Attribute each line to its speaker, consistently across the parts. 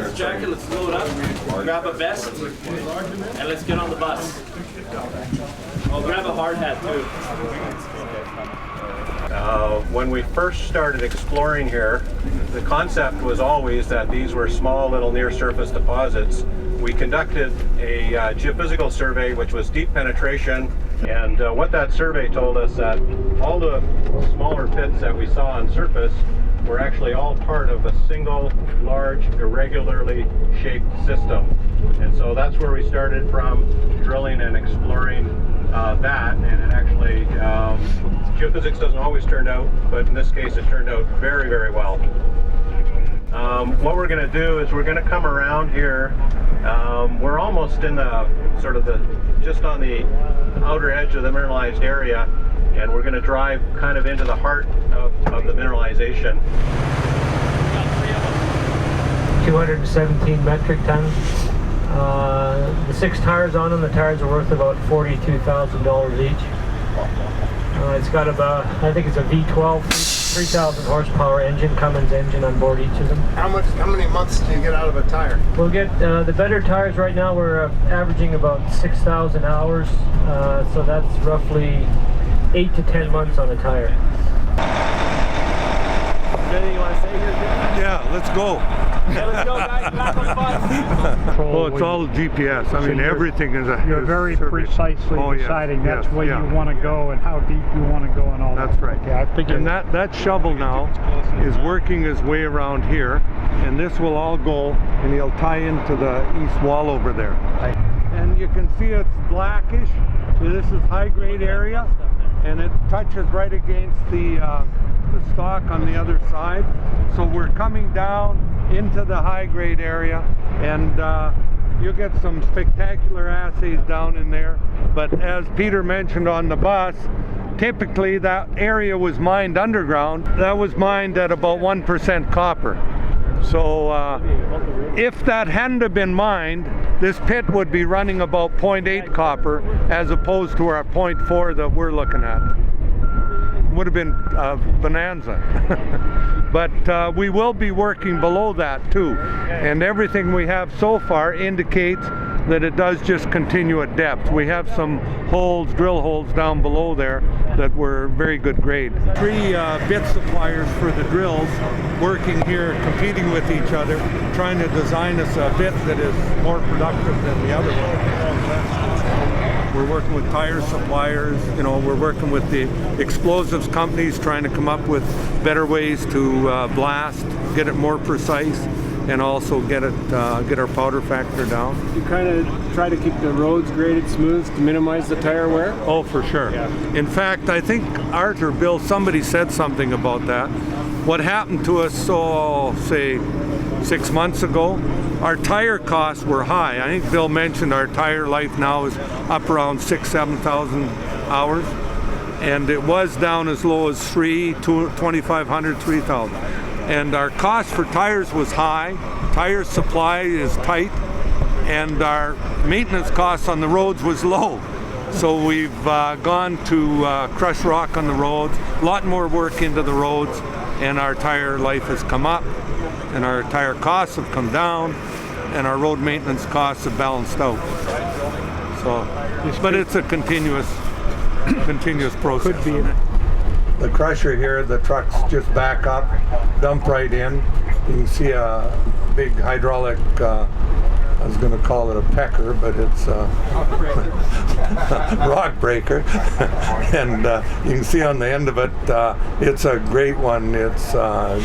Speaker 1: guy's jacket, let's load up, grab a vest, and let's get on the bus. I'll grab a hard hat too.
Speaker 2: When we first started exploring here, the concept was always that these were small little near-surface deposits. We conducted a geophysical survey, which was deep penetration, and what that survey told us that all the smaller pits that we saw on surface were actually all part of a single, large, irregularly shaped system. And so that's where we started from, drilling and exploring that, and it actually, geophysics doesn't always turn out, but in this case it turned out very, very well. What we're going to do is we're going to come around here. We're almost in the sort of just on the outer edge of the mineralized area, and we're going to drive kind of into the heart of the mineralization.
Speaker 3: 217 metric tons. The 6 tires on them, the tires are worth about $42,000 each. It's got about, I think it's a V12, 3,000 horsepower engine, Cummins engine on board each of them.
Speaker 4: How many months do you get out of a tire?
Speaker 3: We'll get, the better tires right now, we're averaging about 6,000 hours, so that's roughly 8 to 10 months on a tire.
Speaker 1: Anything you want to say here, Jim?
Speaker 5: Yeah, let's go.
Speaker 1: Yeah, let's go, guys. Back on the bus.
Speaker 5: Well, it's all GPS. I mean, everything is a.
Speaker 6: You're very precisely deciding that's where you want to go and how deep you want to go and all that.
Speaker 5: That's right.
Speaker 6: Okay, I figured.
Speaker 5: And that shovel now is working his way around here, and this will all go, and he'll tie into the east wall over there. And you can see it's blackish. This is high-grade area, and it touches right against the stock on the other side. So we're coming down into the high-grade area, and you'll get some spectacular assays down in there. But as Peter mentioned on the bus, typically that area was mined underground. That was mined at about 1% copper. So if that hadn't have been mined, this pit would be running about 0.8 copper as opposed to our 0.4 that we're looking at. Would have been bonanza. But we will be working below that too, and everything we have so far indicates that it does just continue at depth. We have some holes, drill holes down below there that were very good grade. 3 bit suppliers for the drills working here, competing with each other, trying to design us a bit that is more productive than the other one. We're working with tire suppliers, you know, we're working with the explosives companies, trying to come up with better ways to blast, get it more precise, and also get our powder factor down.
Speaker 7: You kind of try to keep the roads graded smooth to minimize the tire wear?
Speaker 5: Oh, for sure. Yeah. In fact, I think Art or Bill, somebody said something about that. What happened to us, say 6 months ago, our tire costs were high. I think Bill mentioned our tire life now is up around 6,000-7,000 hours, and it was down as low as 2,500, 3,000. And our cost for tires was high, tire supply is tight, and our maintenance costs on the roads was low. So we've gone to crush rock on the roads, a lot more work into the roads, and our tire life has come up, and our tire costs have come down, and our road maintenance costs have balanced out. So, but it's a continuous process. Could be. The crusher here, the trucks just back up, dump right in. You can see a big hydraulic, I was going to call it a pecker, but it's a rock breaker. And you can see on the end of it, it's a great one. It's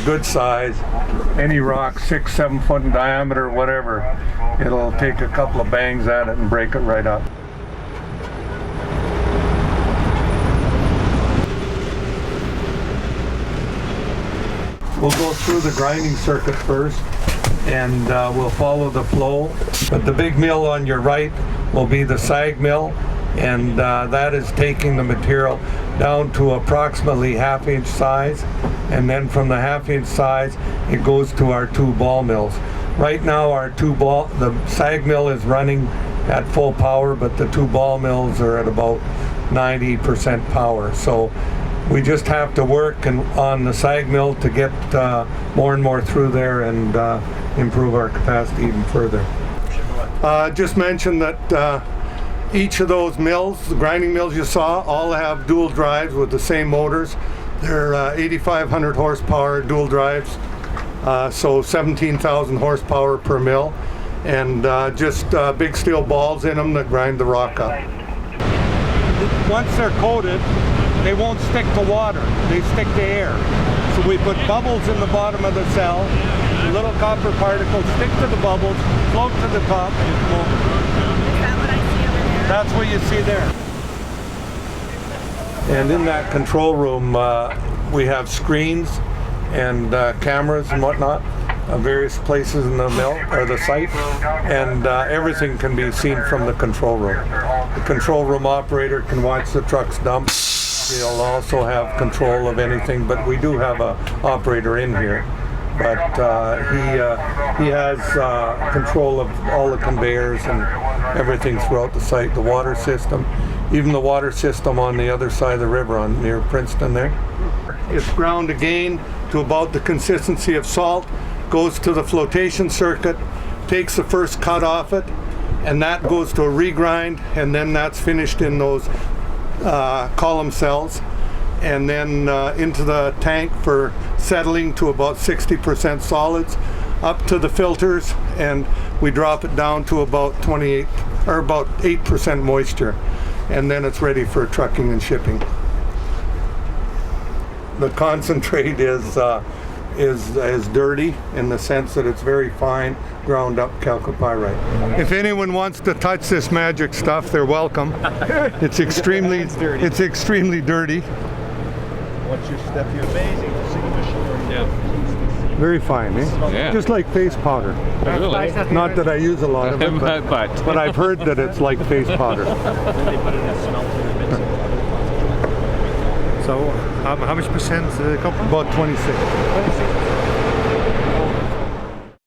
Speaker 5: good size. Any rock, 6-7 foot in diameter, whatever, it'll take a couple of bangs at it and break it right up. We'll go through the grinding circuit first, and we'll follow the flow. But the big mill on your right will be the SAG mill, and that is taking the material down to approximately 1/2 inch size, and then from the 1/2 inch size it goes to our 2 ball mills. Right now the SAG mill is running at full power, but the 2 ball mills are at about 90% power. So We just have to work on the SAG mill to get more and more through there and improve our capacity even further. Just mention that each of those mills, the grinding mills you saw, all have dual drives with the same motors. They're 8,500 horsepower dual drives, so 17,000 horsepower per mill, and just big steel balls in them that grind the rock up. Once they're coated, they won't stick to water, they stick to air. So we put bubbles in the bottom of the cell, little copper particles stick to the bubbles, float to the top, and come over.
Speaker 8: Is that what I see over there?
Speaker 5: That's what you see there. And in that control room, we have screens and cameras and whatnot, various places in the mill or the site, and everything can be seen from the control room. The control room operator can watch the trucks dump. He'll also have control of anything, but we do have an operator in here. But he has control of all the conveyors and everything throughout the site, the water system, even the water system on the other side of the river near Princeton there. It's ground again to about the consistency of salt, goes to the flotation circuit, takes the first cut off it, and that goes to a regrind, and then that's finished in those column cells, and then into the tank for settling to about 60% solids, up to the filters, and we drop it down to about 28 or about 8% moisture, and then it's ready for trucking and shipping. The concentrate is dirty in the sense that it's very fine, ground up chalcopyrite. If anyone wants to touch this magic stuff, they're welcome. It's extremely dirty.
Speaker 2: Once you step, you're amazing to see the machine.
Speaker 7: Yeah.
Speaker 5: Very fine, eh?
Speaker 7: Yeah.
Speaker 5: Just like face powder.
Speaker 7: Really?
Speaker 5: Not that I use a lot of it, but I've heard that it's like face powder.
Speaker 6: So how much percent copper?
Speaker 5: About 26.